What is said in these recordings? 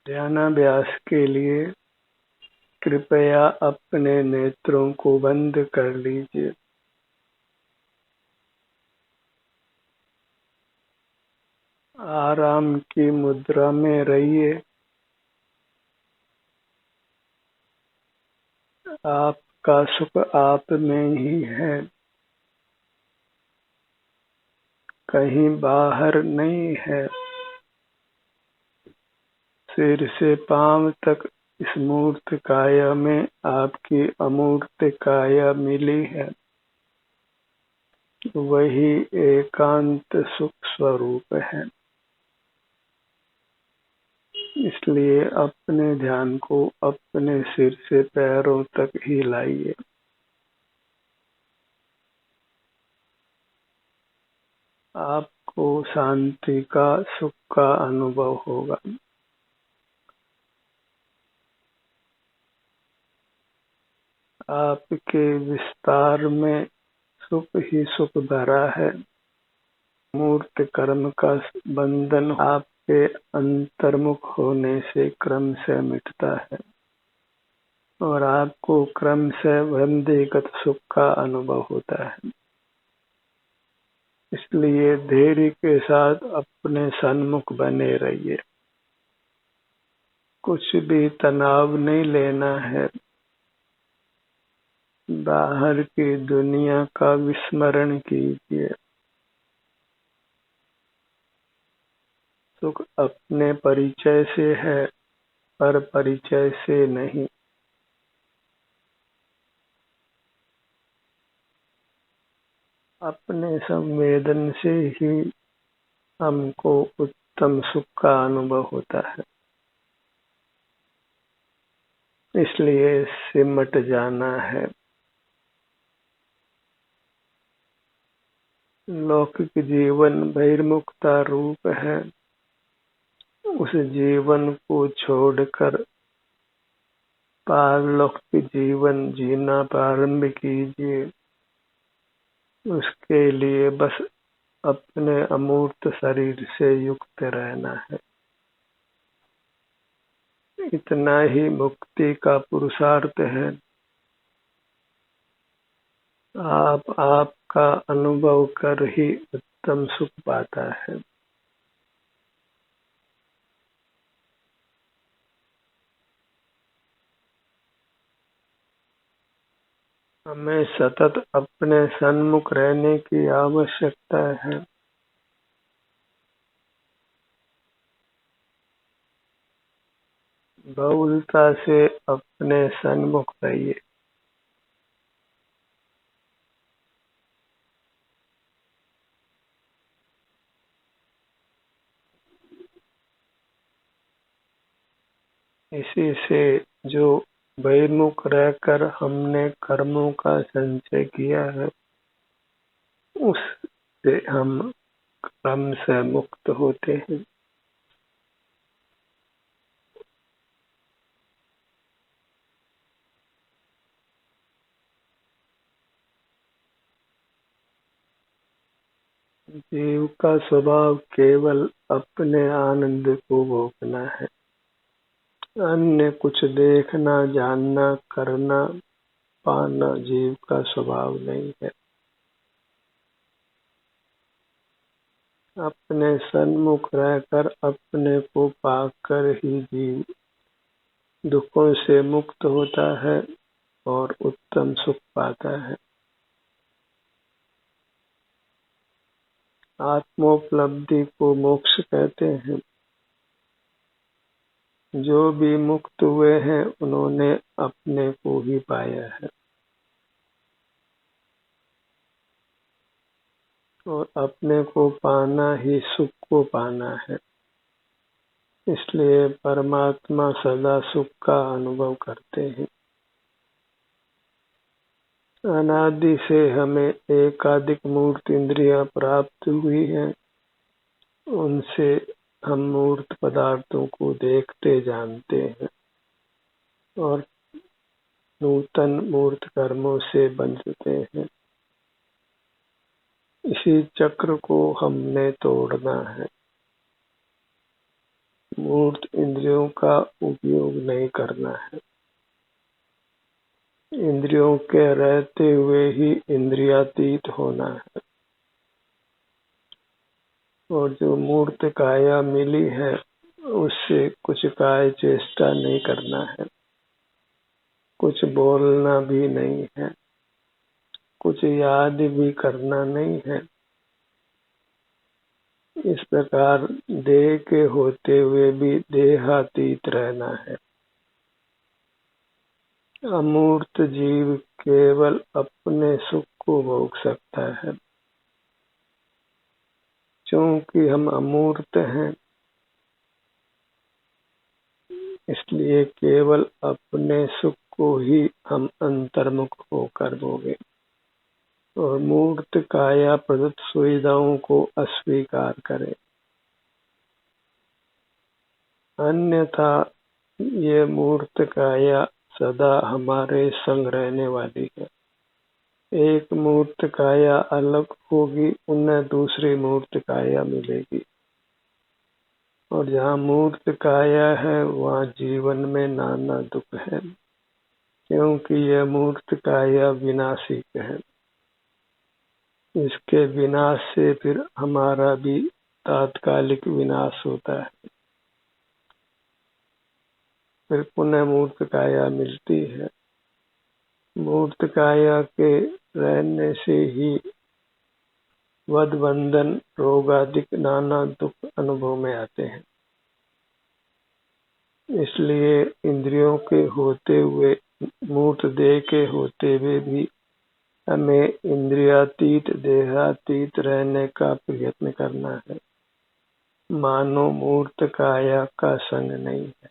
ध्यानाभ्यास के लिए कृपया अपने नेत्रों को बंद कर लीजिए। आराम की मुद्रा में रहिए। आपका सुख आप में ही है, कहीं बाहर नहीं है। सिर से पांव तक इस मूर्त काया में आपकी अमूर्त काया मिली है। वही एकांत सुख स्वरूप है। इसलिए अपने ध्यान को अपने सिर से पैरों तक ही लाइए। आपको शांति का, सुख का अनुभव होगा। आपके विस्तार में सुख ही सुख भरा है। मूर्त कर्म का बंधन आपके अंतर्मुख होने से क्रम से मिटता है और आपको क्रम से बंधीगत सुख का अनुभव होता है। इसलिए धैर्य के साथ अपने सन्मुख बने रहिए। कुछ भी तनाव नहीं लेना है। बाहर की दुनिया का विस्मरण कीजिए। सुख अपने परिचय से है, पर परिचय से नहीं। अपने संवेदन से ही हमको उत्तम सुख का अनुभव होता है। इसलिए सिमट जाना है। लौकिक जीवन बहिर्मुखता रूप है। उस जीवन को छोड़कर पारलौकिक जीवन जीना प्रारंभ कीजिए। उसके लिए बस अपने अमूर्त शरीर से युक्त रहना है। इतना ही मुक्ति का पुरुषार्थ है। आपका अनुभव कर ही उत्तम सुख पाता है। हमें सतत अपने सन्मुख रहने की आवश्यकता है। बहुलता से अपने सन्मुख रहिए। इसी से जो बहिर्मुख रहकर हमने कर्मों का संचय किया है, उससे हम कर्म से मुक्त होते हैं। जीव का स्वभाव केवल अपने आनंद को भोगना है। अन्य कुछ देखना, जानना, करना, पाना जीव का स्वभाव नहीं है। अपने सन्मुख रहकर अपने को पाकर ही जीव दुखों से मुक्त होता है और उत्तम सुख पाता है। आत्मोपलब्धि को मोक्ष कहते हैं। जो भी मुक्त हुए हैं उन्होंने अपने को ही पाया है और अपने को पाना ही सुख को पाना है। इसलिए परमात्मा सदा सुख का अनुभव करते हैं। अनादि से हमें एकाधिक मूर्त इंद्रियां प्राप्त हुई हैं। उनसे हम मूर्त पदार्थों को देखते जानते हैं और नूतन मूर्त कर्मों से बंधते हैं। इसी चक्र को हमने तोड़ना है। मूर्त इंद्रियों का उपयोग नहीं करना है। इंद्रियों के रहते हुए ही इंद्रियातीत होना है। और जो मूर्त काया मिली है उससे कुछ काय चेष्टा नहीं करना है, कुछ बोलना भी नहीं है, कुछ याद भी करना नहीं है। इस प्रकार देह के होते हुए भी देहातीत रहना है। अमूर्त जीव केवल अपने सुख को भोग सकता है। क्योंकि हम अमूर्त हैं, इसलिए केवल अपने सुख को ही हम अंतर्मुख होकर भोगे और मूर्त काया प्रदत्त सुविधाओं को अस्वीकार करें। अन्यथा ये मूर्त काया सदा हमारे संग रहने वाली है। एक मूर्त काया अलग होगी, उन्हें दूसरी मूर्त काया मिलेगी। और जहाँ मूर्त काया है वहाँ जीवन में नाना दुख है, क्योंकि यह मूर्त काया विनाशिक है। इसके विनाश से फिर हमारा भी तात्कालिक विनाश होता है, फिर पुनः मूर्त काया मिलती है। मूर्त काया के रहने से ही वध बंधन रोग आदि नाना दुख अनुभव में आते हैं। इसलिए इंद्रियों के होते हुए, मूर्त देह के होते हुए भी हमें इंद्रियातीत देहातीत रहने का प्रयत्न करना है। मानो मूर्त काया का संग नहीं है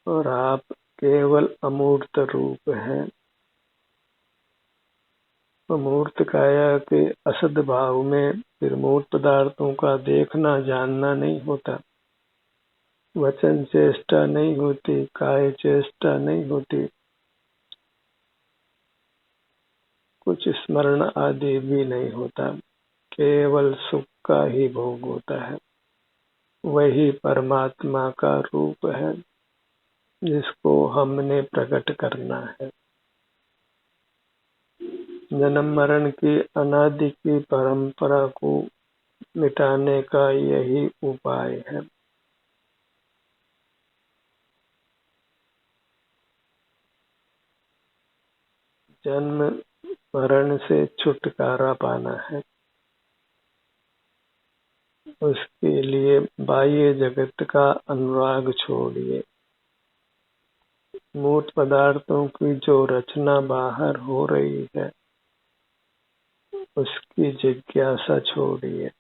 और आप केवल अमूर्त रूप हैं। अमूर्त काया के असद भाव में फिर मूर्त पदार्थों का देखना जानना नहीं होता, वचन चेष्टा नहीं होती, काय चेष्टा नहीं होती, कुछ स्मरण आदि भी नहीं होता, केवल सुख का ही भोग होता है। वही परमात्मा का रूप है जिसको हमने प्रकट करना है। जन्म मरण की अनादि की परंपरा को मिटाने का यही उपाय है। जन्म मरण से छुटकारा पाना है, उसके लिए बाह्य जगत का अनुराग छोड़िए। मूर्त पदार्थों की जो रचना बाहर हो रही है उसकी जिज्ञासा छोड़िए।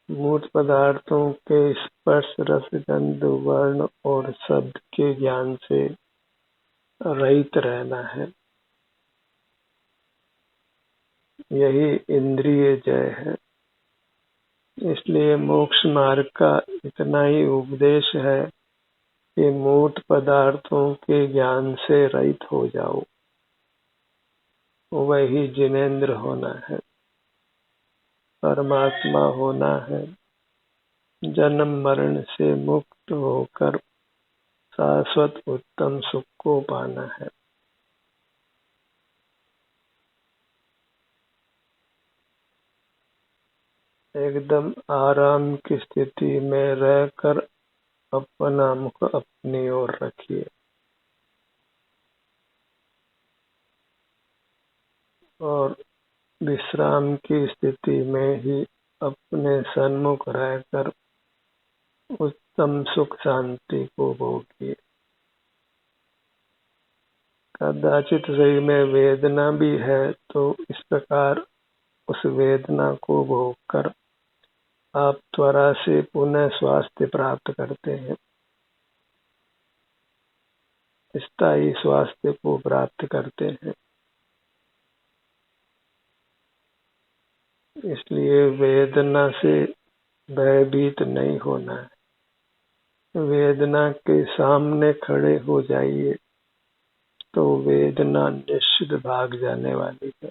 मूर्त पदार्थों के स्पर्श रस गंध वर्ण और शब्द के ज्ञान से रहित रहना है। यही इंद्रिय जय है। इसलिए मोक्ष मार्ग का इतना ही उपदेश है कि मूर्त पदार्थों के ज्ञान से रहित हो जाओ, वही जिनेंद्र होना है, परमात्मा होना है, जन्म मरण से मुक्त होकर शाश्वत उत्तम सुख को पाना है। एकदम आराम की स्थिति में रहकर अपना मुख अपनी ओर रखिए और विश्राम की स्थिति में ही अपने सन्मुख रहकर उत्तम सुख शांति को भोगिए। कदाचित शरीर में वेदना भी है तो इस प्रकार उस वेदना को भोग कर आप त्वरा से पुनः स्वास्थ्य प्राप्त करते हैं, स्थायी स्वास्थ्य को प्राप्त करते हैं। इसलिए वेदना से भयभीत नहीं होना है। वेदना के सामने खड़े हो जाइए तो वेदना निश्चित भाग जाने वाली है।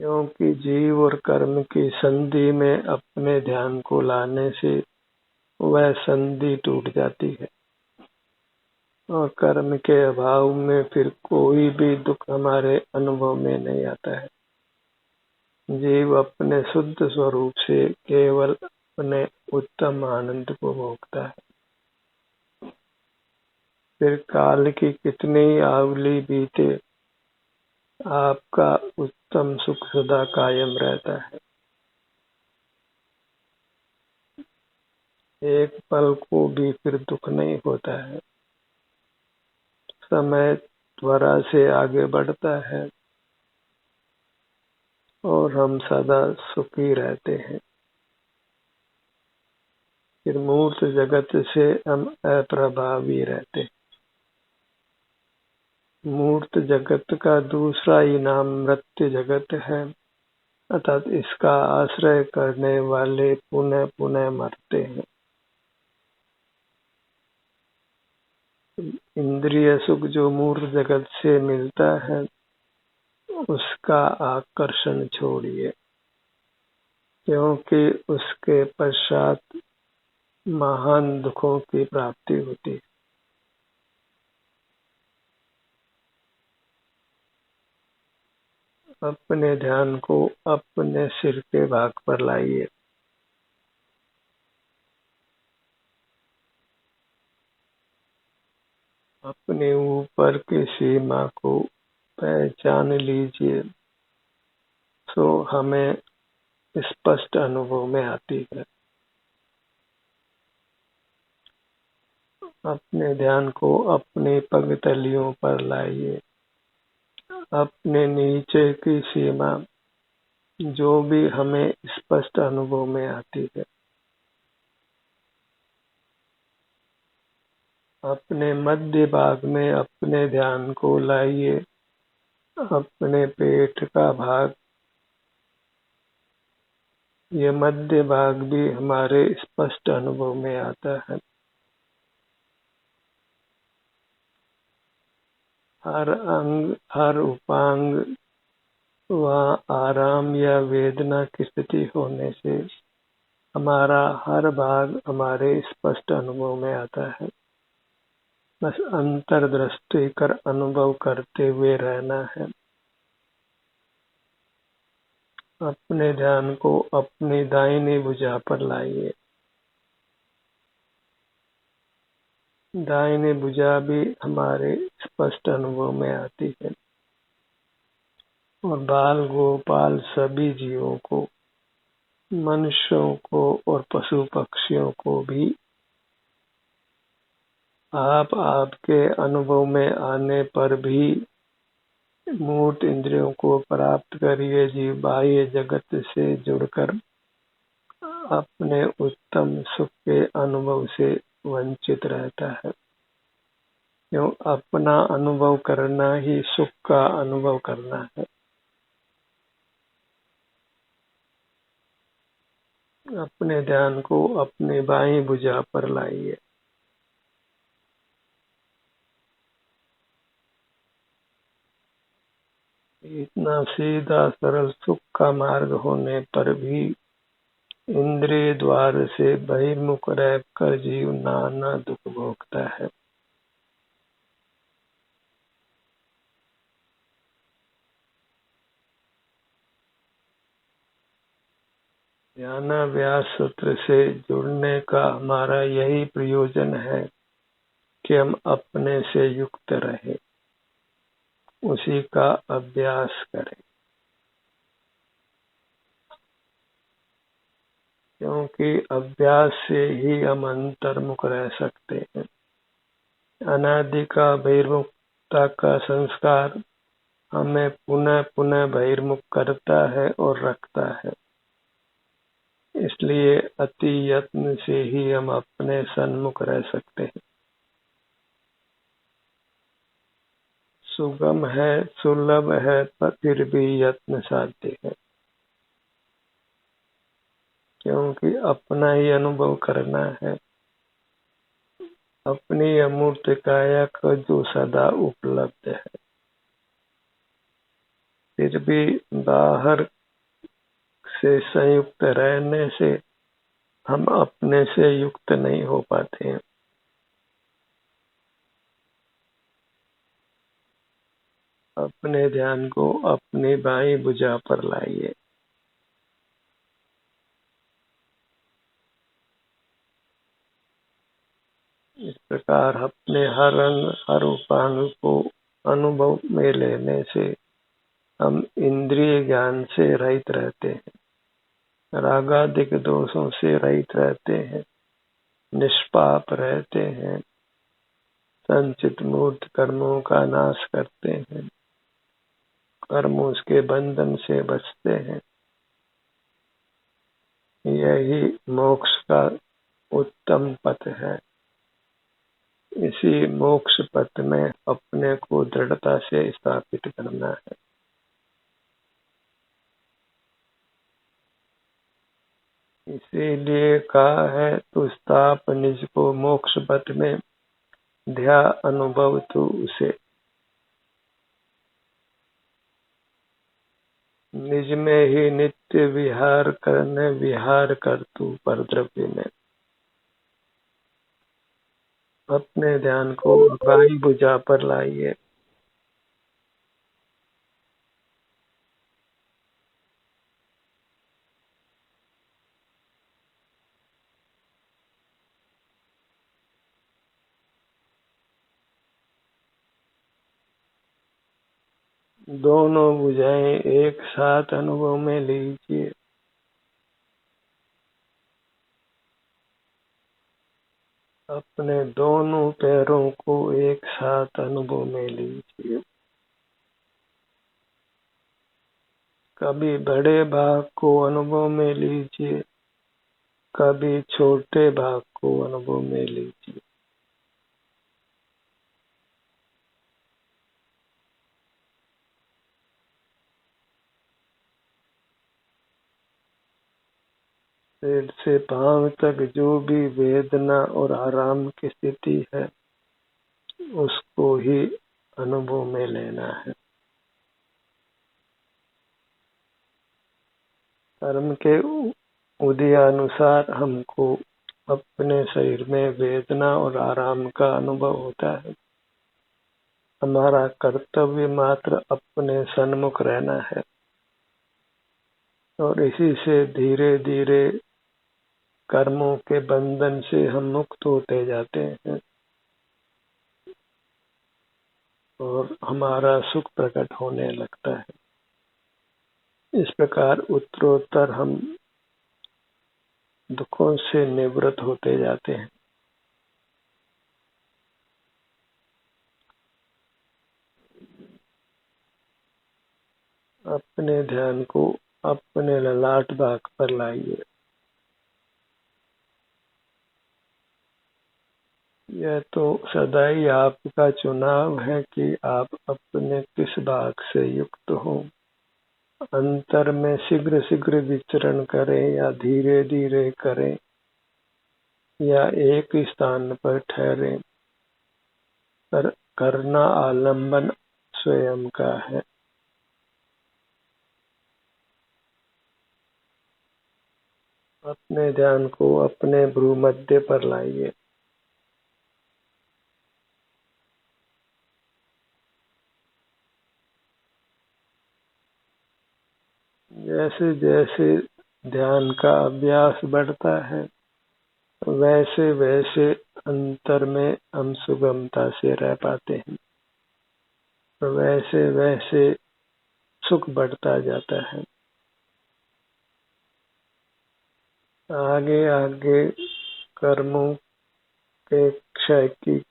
क्योंकि जीव और कर्म की संधि में अपने ध्यान को लाने से वह संधि टूट जाती है और कर्म के अभाव में फिर कोई भी दुख हमारे अनुभव में नहीं आता है। जीव अपने शुद्ध स्वरूप से केवल अपने उत्तम आनंद को भोगता है। फिर काल की कितनी आवली बीते, आपका उत्तम सुख सदा कायम रहता है। एक पल को भी फिर दुख नहीं होता है। समय त्वरा से आगे बढ़ता है और हम सदा सुखी रहते हैं। फिर मूर्त जगत से हम अप्रभावी रहते हैं। मूर्त जगत का दूसरा ही नाम मृत्यु जगत है, अर्थात इसका आश्रय करने वाले पुनः पुनः मरते हैं। इंद्रिय सुख जो मूर्त जगत से मिलता है उसका आकर्षण छोड़िए, क्योंकि उसके पश्चात महान दुखों की प्राप्ति होती है। अपने ध्यान को अपने सिर के भाग पर लाइए। अपने ऊपर की सीमा को पहचान लीजिए, तो हमें स्पष्ट अनुभव में आती है। अपने ध्यान को अपने पगतलियों पर लाइए। अपने नीचे की सीमा जो भी हमें स्पष्ट अनुभव में आती है, अपने मध्य भाग में अपने ध्यान को लाइए। अपने पेट का भाग, ये मध्य भाग भी हमारे स्पष्ट अनुभव में आता है। हर अंग, हर उपांग वहाँ आराम या वेदना की स्थिति होने से हमारा हर भाग हमारे स्पष्ट अनुभव में आता है। बस अंतर्दृष्टि कर अनुभव करते हुए रहना है। अपने ध्यान को अपनी दाहिनी भुजा पर लाइए। दाहिनी भुजा भी हमारे स्पष्ट अनुभव में आती है और बाल गोपाल सभी जीवों को, मनुष्यों को और पशु पक्षियों को भी आपके अनुभव में आने पर भी मूर्त इंद्रियों को प्राप्त करिए। जीव बाह्य जगत से जुड़कर अपने उत्तम सुख के अनुभव से वंचित रहता है। क्यों? अपना अनुभव करना ही सुख का अनुभव करना है। अपने ध्यान को अपनी बाईं भुजा पर लाइए। इतना सीधा सरल सुख का मार्ग होने पर भी इंद्रिय द्वार से बहिर्मुख रहकर जीव नाना दुख भोगता है। ध्यानाभ्यास सूत्र से जुड़ने का हमारा यही प्रयोजन है कि हम अपने से युक्त रहें, उसी का अभ्यास करें। क्योंकि अभ्यास से ही हम अंतर्मुख रह सकते हैं। अनादि का बहिर्मुखता का संस्कार हमें पुनः पुनः बहिर्मुख करता है और रखता है। इसलिए अति यत्न से ही हम अपने सन्मुख रह सकते हैं। सुगम है, सुलभ है, पर फिर भी यत्न साध्य है। क्योंकि अपना ही अनुभव करना है, अपनी अमूर्त काया का जो सदा उपलब्ध है। फिर भी बाहर से संयुक्त रहने से हम अपने से युक्त नहीं हो पाते हैं। अपने ध्यान को अपनी बाईं भुजा पर लाइए। इस प्रकार अपने हर अंग हर उपांग को अनुभव में लेने से हम इंद्रिय ज्ञान से रहित रहते हैं, रागादिक दोषों से रहित रहते हैं, निष्पाप रहते हैं, संचित मूर्त कर्मों का नाश करते हैं, कर्मों के बंधन से बचते हैं। यही मोक्ष का उत्तम पथ है। इसी मोक्ष पथ में अपने को दृढ़ता से स्थापित करना है। इसीलिए कहा है, तू स्थाप निज को मोक्ष पथ में, ध्या अनुभव तू उसे। निज में ही नित्य विहार करने विहार कर तू परद्रव्य में। अपने ध्यान को बाईं भुजा पर लाइए। दोनों भुजाएं एक साथ अनुभव में लीजिए। अपने दोनों पैरों को एक साथ अनुभव में लीजिए। कभी बड़े भाग को अनुभव में लीजिए, कभी छोटे भाग को अनुभव में लीजिए। सिर से पांव तक जो भी वेदना और आराम की स्थिति है, उसको ही अनुभव में लेना है। कर्म के उदयानुसार हमको अपने शरीर में वेदना और आराम का अनुभव होता है। हमारा कर्तव्य मात्र अपने सन्मुख रहना है और इसी से धीरे धीरे कर्मों के बंधन से हम मुक्त होते जाते हैं और हमारा सुख प्रकट होने लगता है। इस प्रकार उत्तरोत्तर हम दुखों से निवृत्त होते जाते हैं। अपने ध्यान को अपने ललाट भाग पर लाइए। यह तो सदा ही आपका चुनाव है कि आप अपने किस भाग से युक्त हो। अंतर में शीघ्र शीघ्र विचरण करें या धीरे धीरे करें या एक स्थान पर ठहरें, पर करना आलंबन स्वयं का है। अपने ध्यान को अपने भ्रूमध्य पर लाइए। जैसे जैसे ध्यान का अभ्यास बढ़ता है, वैसे वैसे अंतर में हम सुगमता से रह पाते हैं, वैसे वैसे सुख बढ़ता जाता है। आगे आगे कर्मों के क्षय की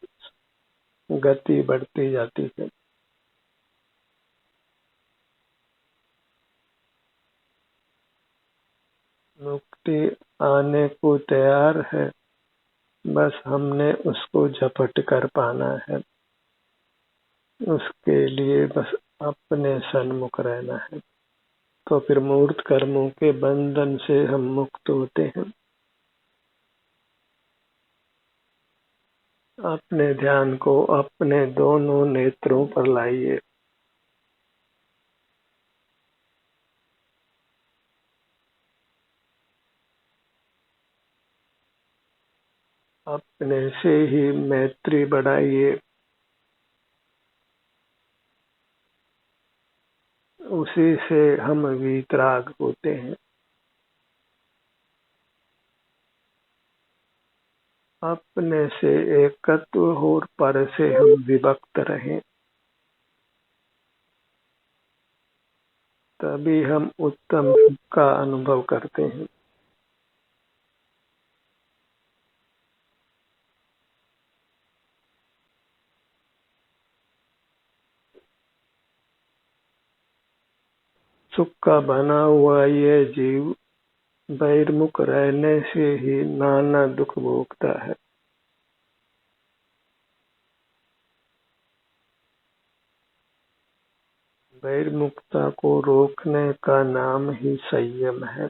गति बढ़ती जाती है। मुक्ति आने को तैयार है, बस हमने उसको झपट कर पाना है। उसके लिए बस अपने सन्मुख रहना है, तो फिर मूर्त कर्मों के बंधन से हम मुक्त होते हैं। अपने ध्यान को अपने दोनों नेत्रों पर लाइए। अपने से ही मैत्री बढ़ाइए, उसी से हम वीतराग होते हैं। अपने से एकत्व और पर से हम विभक्त रहें, तभी हम उत्तम सुख का अनुभव करते हैं। सुख का बना हुआ ये जीव बहिर्मुख रहने से ही नाना दुख भोगता है। बहिर्मुखता को रोकने का नाम ही संयम है।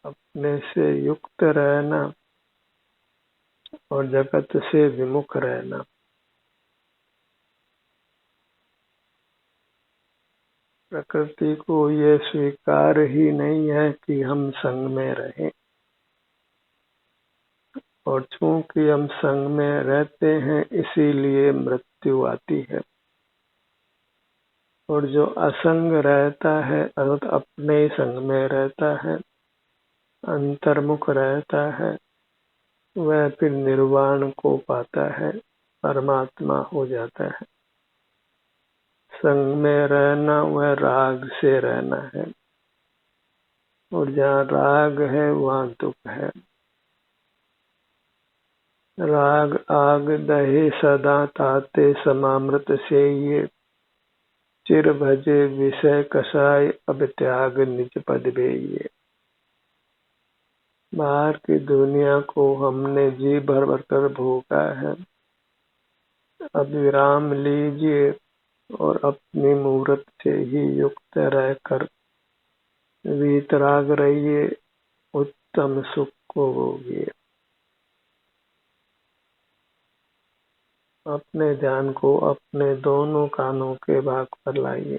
अपने से युक्त रहना और जगत से विमुख रहना। प्रकृति को ये स्वीकार ही नहीं है कि हम संग में रहें, और चूंकि हम संग में रहते हैं इसीलिए मृत्यु आती है। और जो असंग रहता है अर्थात अपने संग में रहता है, अंतर्मुख रहता है, वह फिर निर्वाण को पाता है, परमात्मा हो जाता है। संग में रहना वह राग से रहना है, और जहाँ राग है वहाँ दुख है। राग आग दहे सदा ताते समामृत से ये, चिर भजे विषय कसाय अब त्याग निज पद ये। बाहर की दुनिया को हमने जी भर भर कर भोगा है, अब विराम लीजिए और अपनी मूर्त से ही युक्त रहकर वीतराग रहिए, उत्तम सुख को भोगिए। अपने ध्यान को अपने दोनों कानों के भाग पर लाइए।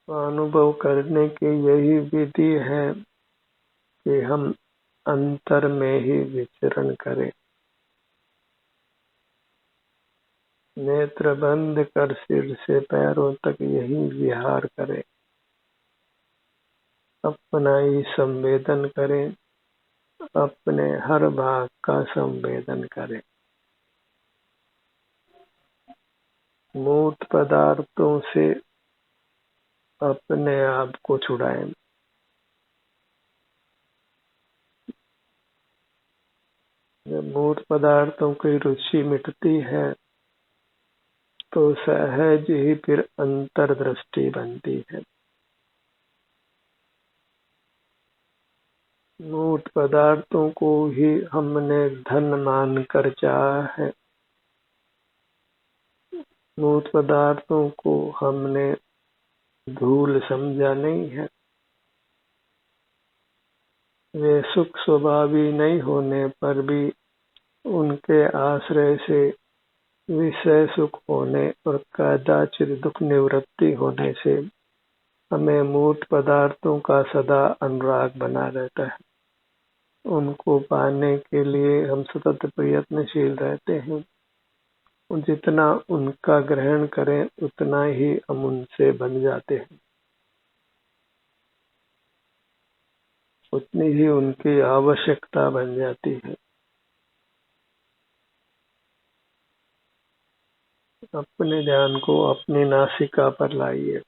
अनुभव करने की यही विधि है कि हम अंतर में ही विचरण करें। नेत्र बंद कर सिर से पैरों तक यही विहार करें। अपना ही संवेदन करें, अपने हर भाग का संवेदन करें। मूर्त पदार्थों से अपने आप को छुड़ाएं। जब मूर्त पदार्थों की रुचि मिटती है तो सहज ही फिर अंतर्दृष्टि बनती है। मूर्त पदार्थों को ही हमने धन मानकर चाहा है, मूर्त पदार्थों को हमने धूल समझा नहीं है। वे सुख स्वभावी नहीं होने पर भी उनके आश्रय से विषय सुख होने और कदाचित दुख निवृत्ति होने से हमें मूर्त पदार्थों का सदा अनुराग बना रहता है। उनको पाने के लिए हम सतत प्रयत्नशील रहते हैं, और जितना उनका ग्रहण करें उतना ही हम उनसे बन जाते हैं, उतनी ही उनकी आवश्यकता बन जाती है। अपने ध्यान को अपनी नासिका पर लाइए।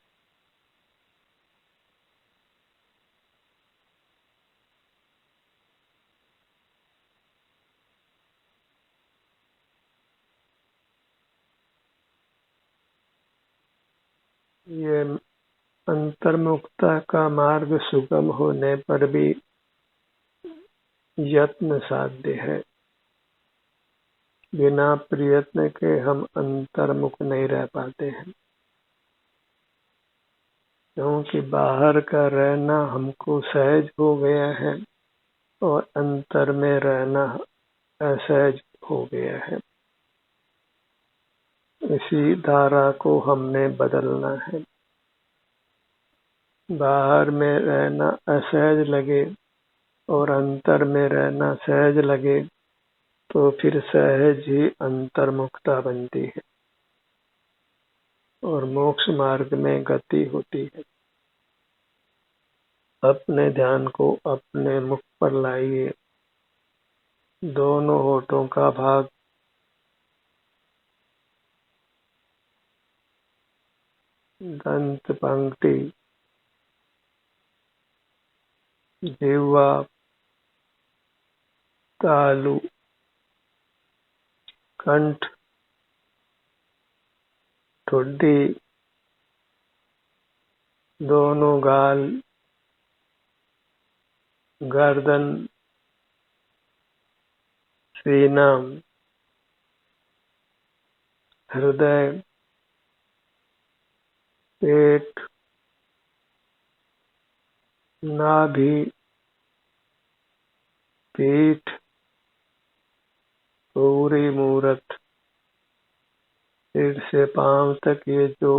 ये अंतर्मुखता का मार्ग सुगम होने पर भी यत्न साध्य है। बिना प्रयत्न के हम अंतर्मुख नहीं रह पाते हैं, क्योंकि बाहर का रहना हमको सहज हो गया है और अंतर में रहना असहज हो गया है। इसी धारा को हमने बदलना है। बाहर में रहना असहज लगे और अंतर में रहना सहज लगे तो फिर सहज ही अंतर्मुखता बनती है और मोक्ष मार्ग में गति होती है। अपने ध्यान को अपने मुख पर लाइए। दोनों होठों का भाग दंत पंक्ति, जिह्वा, तालु, कंठ, ठुड्डी, दोनों गाल, गर्दन, सीना, हृदय, पेट, नाभि, पीठ, पूरी मूरत, सिर से पांव तक ये जो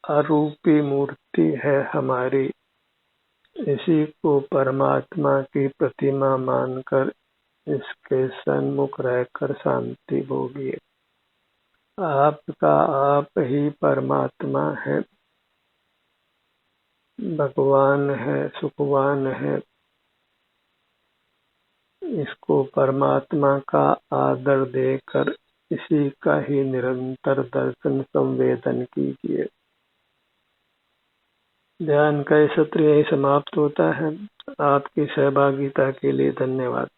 अरूपी मूर्ति है हमारी, इसी को परमात्मा की प्रतिमा मानकर इसके सन्मुख रहकर शांति भोगिए। आपका आप ही परमात्मा है, भगवान है, सुखवान है। इसको परमात्मा का आदर देकर इसी का ही निरंतर दर्शन संवेदन कीजिए। ध्यान का सत्र यही समाप्त होता है। आपकी सहभागिता के लिए धन्यवाद।